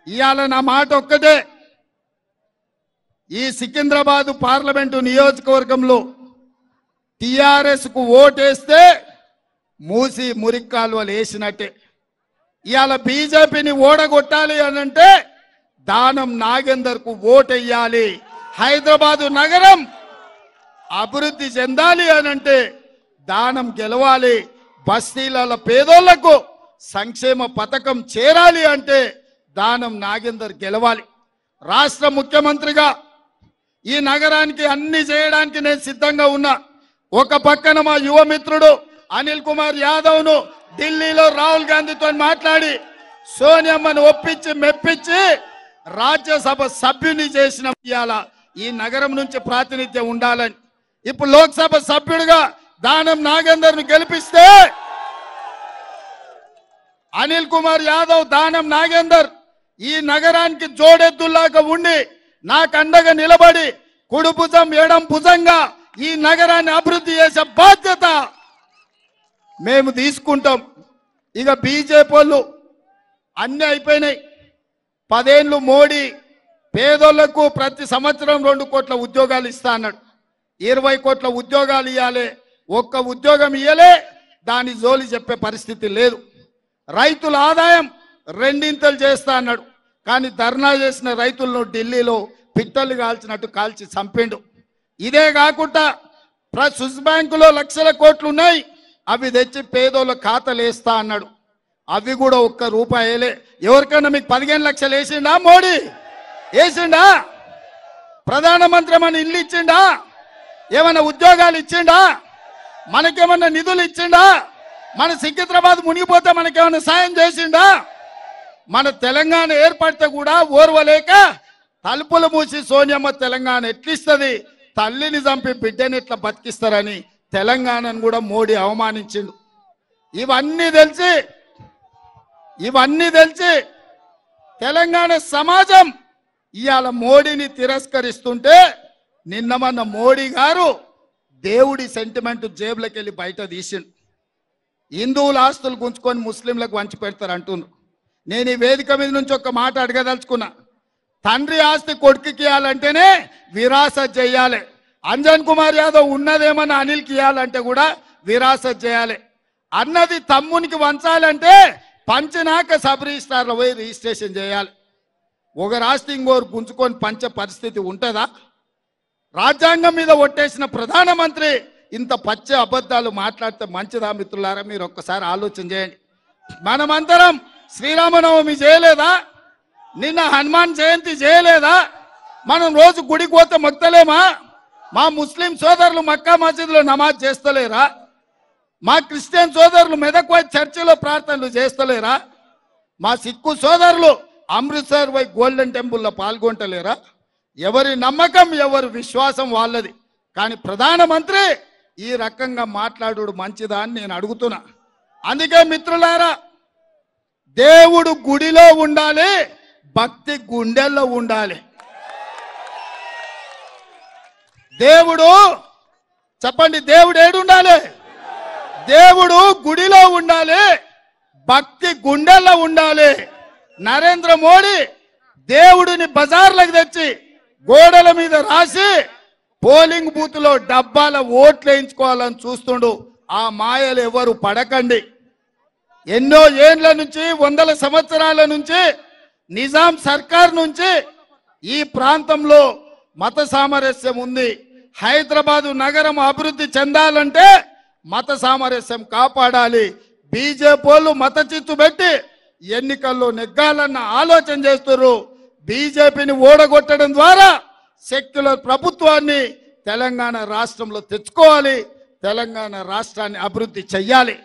ఇయాల నా మాట ఒక్కటే, ఈ సికింద్రాబాద్ పార్లమెంటు నియోజకవర్గంలో టిఆర్ఎస్ కు ఓటేస్తే మూసి మురిక్కాలువలు వేసినట్టే. ఇవాళ బీజేపీని ఓడగొట్టాలి అనంటే దానం నాగేందర్ కు ఓటెయ్యాలి. హైదరాబాదు నగరం అభివృద్ధి చెందాలి అనంటే దానం గెలవాలి. బస్తీల పేదోళ్లకు సంక్షేమ పథకం చేరాలి అంటే దానం నాగేందర్ గెలవాలి. రాష్ట్ర ముఖ్యమంత్రిగా ఈ నగరానికి అన్ని చేయడానికి నేను సిద్ధంగా ఉన్నా. ఒక పక్కన మా యువ మిత్రుడు అనిల్ కుమార్ యాదవ్ ను ఢిల్లీలో రాహుల్ గాంధీతో మాట్లాడి సోనియమ్మను ఒప్పించి మెప్పించి రాజ్యసభ సభ్యుని చేసిన ఇయాల ఈ నగరం నుంచి ప్రాతినిధ్యం ఉండాలని. ఇప్పుడు లోక్సభ సభ్యుడిగా దానం నాగేందర్ ను గెలిపిస్తే అనిల్ కుమార్ యాదవ్ దానం నాగేందర్ ఈ నగరానికి జోడెద్దులాగా ఉండి నాకు అండగా నిలబడి కుడి భుజం ఎడం భుజంగా ఈ నగరాన్ని అభివృద్ధి చేసే బాధ్యత మేము తీసుకుంటాం. ఇక బీజేపీ వాళ్ళు అన్ని అయిపోయినాయి. 10 ఏళ్ళు మోడీ పేదోళ్లకు ప్రతి సంవత్సరం 2 కోట్ల ఉద్యోగాలు ఇస్తా అన్నాడు. 20 కోట్ల ఉద్యోగాలు ఇవ్వాలి. ఒక్క ఉద్యోగం ఇవ్వలే, దాని జోలి చెప్పే పరిస్థితి లేదు. రైతుల ఆదాయం 2 చేస్తా అన్నాడు. కానీ ధర్నా చేసిన రైతులను ఢిల్లీలో పిట్టలు కాల్చినట్టు కాల్చి చంపిండు. ఇదే కాకుండా స్విస్ బ్యాంకులో లక్షల కోట్లు ఉన్నాయి, అవి తెచ్చి పేదోళ్ళ ఖాతాలు వేస్తా అన్నాడు. అవి కూడా ఒక్క రూపాయలే. ఎవరికైనా మీకు 15 లక్షలు వేసిండా? మోడీ వేసిండా? ప్రధానమంత్రి ఏమన్నా ఇల్లు ఇచ్చిండా? ఏమన్నా ఉద్యోగాలు ఇచ్చిండా? మనకేమన్నా నిధులు ఇచ్చిండా? మన సికింద్రాబాద్ మునిగిపోతే మనకేమన్నా సాయం చేసిండా? మన తెలంగాణ ఏర్పడితే కూడా ఓర్వలేక తలుపులు మూసి సోనియమ్మ తెలంగాణ ఎట్లిస్తుంది, తల్లిని చంపి బిడ్డని ఎట్లా బతికిస్తారని తెలంగాణను కూడా మోడీ అవమానించిండు. ఇవన్నీ తెలిసి తెలంగాణ సమాజం ఇవాళ మోడీని తిరస్కరిస్తుంటే నిన్న మొన్న మోడీ గారు దేవుడి సెంటిమెంట్ జేబులోకి వెళ్ళి బయట తీసిండు. హిందువుల ఆస్తులు గుంచుకొని ముస్లింలకు వంచి పెడతారు అంటున్నారు. నేను ఈ వేదిక మీద నుంచి ఒక మాట అడగదలుచుకున్నా. తండ్రి ఆస్తి కొడుకుకి ఇవ్వాలంటేనే విరాసత్ చేయాలి. అంజన్ కుమార్ యాదవ్ ఉన్నదేమన్నా అనిల్కి ఇవ్వాలంటే కూడా విరాసత్ చేయాలి. అన్నది తమ్మునికి వంచాలంటే పంచినాక సబ్ రిజిస్ట్రార్లో పోయి రిజిస్ట్రేషన్ చేయాలి. ఒక రాష్ట్రం ఇంకోరు గుంజుకొని పంచే పరిస్థితి ఉంటుందా? రాజ్యాంగం మీద ఒట్టేసిన ప్రధానమంత్రి ఇంత పచ్చే అబద్ధాలు మాట్లాడితే మంచిదా? మిత్రులారా, మీరు ఒక్కసారి ఆలోచన చేయండి. మనమందరం శ్రీరామనవమి చేయలేదా? నిన్న హనుమాన్ జయంతి చేయలేదా? మనం రోజు గుడికి పోతే మొక్తలేమా? మా ముస్లిం సోదరులు మక్కా మసీదులో నమాజ్ చేస్తలేరా? మా క్రిస్టియన్ సోదరులు మెదక్ పోయి చర్చిలో ప్రార్థనలు చేస్తలేరా? మా సిక్కు సోదరులు అమృత్సర్ పోయి గోల్డెన్ టెంపుల్లో పాల్గొంటలేరా? ఎవరి నమ్మకం ఎవరి విశ్వాసం వాళ్ళది. కానీ ప్రధానమంత్రి ఈ రకంగా మాట్లాడు మంచిదా అని నేను అడుగుతున్నా. అందుకే మిత్రులారా, దేవుడు గుడిలో ఉండాలి, భక్తి గుండెల్లో ఉండాలి. దేవుడు చెప్పండి, దేవుడు ఏడు ఉండాలి? దేవుడు గుడిలో ఉండాలి, భక్తి గుండెల్లో ఉండాలి. నరేంద్ర మోడీ దేవుడిని బజార్లకు తెచ్చి గోడల మీద రాసి పోలింగ్ బూత్ లో డబ్బాల ఓట్లు వేయించుకోవాలని చూస్తుండు. ఆ మాయలు ఎవరు పడకండి. ఎన్నో ఏండ్ల నుంచి, వందల సంవత్సరాల నుంచి నిజాం సర్కార్ నుంచి ఈ ప్రాంతంలో మత సామరస్యం ఉంది. హైదరాబాదు నగరం అభివృద్ధి చెందాలంటే మత సామరస్యం కాపాడాలి. బీజేపీ వాళ్ళు మత చిత్తు పెట్టి ఎన్నికల్లో నెగ్గాలన్న ఆలోచన చేస్తున్నారు. బీజేపీని ఓడగొట్టడం ద్వారా సెక్యులర్ ప్రభుత్వాన్ని తెలంగాణ రాష్ట్రంలో తెచ్చుకోవాలి. తెలంగాణ రాష్ట్రాన్ని అభివృద్ధి చెయ్యాలి.